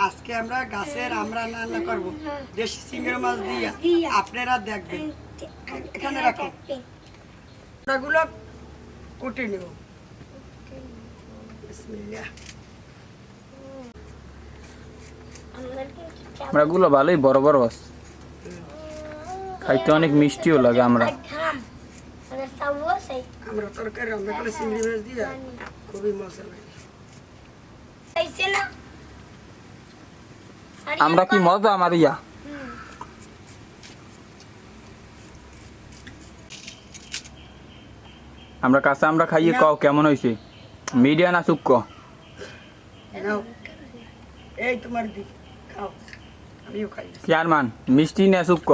আজকে আমরা গাছের আমরা রান্না করব দেশি চিংড়ি মাছ দিয়ে আপনারা দেখবেন এখানে রাখো ওগুলো কুটে নেব বিসমিল্লাহ আমরা গুলো ভালোই বড় বড় আছে খাইতে অনেক মিষ্টিও লাগে আমরা আমরা তরকারি রান্না করে চিংড়ি মাছ দিয়ে খুবই মজা লাগে আমরা কি মজা আমার ইয়া আমরা কাঁচা আমরা খাইয়ে কও কেমন হয়েছে মিডিয়া না শুক্ক নাও এই তোমার দি খাও আমিও খাই চার মান মিষ্টি না শুক্ক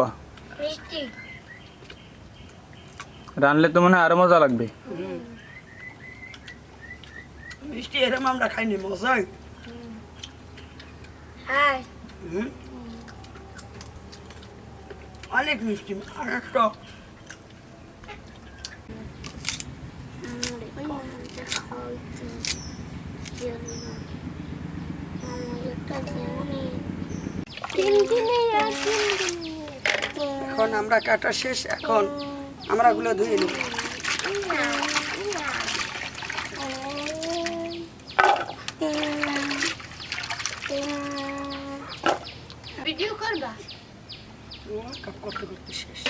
মিষ্টি রানলে তো মনে হয় আরো মজা লাগবে মিষ্টি এরম আমরা খাইনি মজা হ্যাঁ অনেক মিষ্টি অনেক টক এখন আমরা কাটা শেষ এখন আমরা গুলো ধুয়ে নিব ভিডিও করবা কাপ করতে করতে শেষ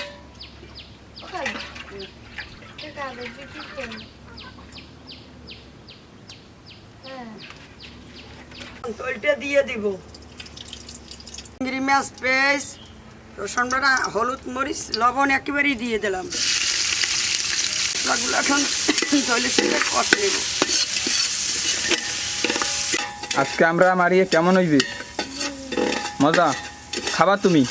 তলটা দিয়ে দিব চিংড়ি মাছ পেস্ট রসুন বাটা হলুদ মরিচ লবণ একেবারেই দিয়ে দিলাম এগুলো এখন তৈলের সাথে কষে নেব আজকে আমরা মারিয়ে কেমন হইবে মজা খাবা তুমি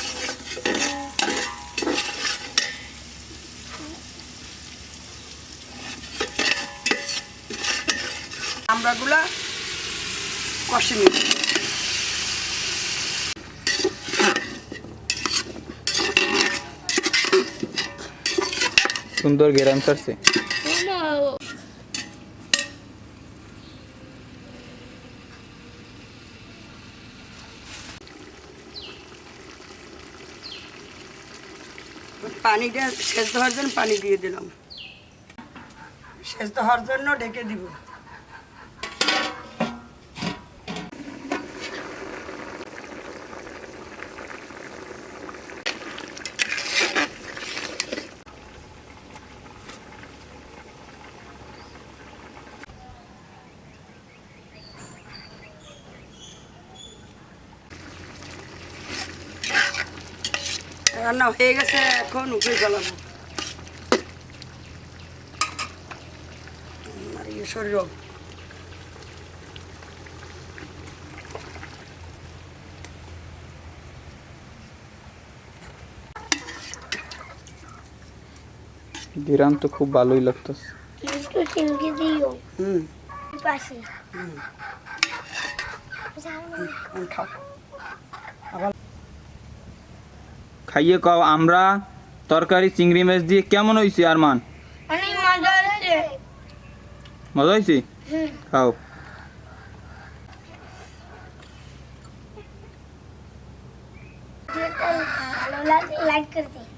আমরাগুলা কষে নিব সুন্দর গেরাম ছাড়ছে পানিটা সেদ্ধ হওয়ার জন্য পানি দিয়ে দিলাম সেদ্ধ হওয়ার জন্য ঢেকে দিব রান্না হয়ে গেছে এখন উপরে জ্বালাবো শরীর গেরাম তো খুব ভালোই লাগতেছে খাও খাইয়ে কও আমরা তরকারি চিংড়ি মাছ দিয়ে কেমন হয়েছে আরমান অনেক মজা হয়েছে মজা হয়েছে খাও ভালো লাগলে লাইক করে দিই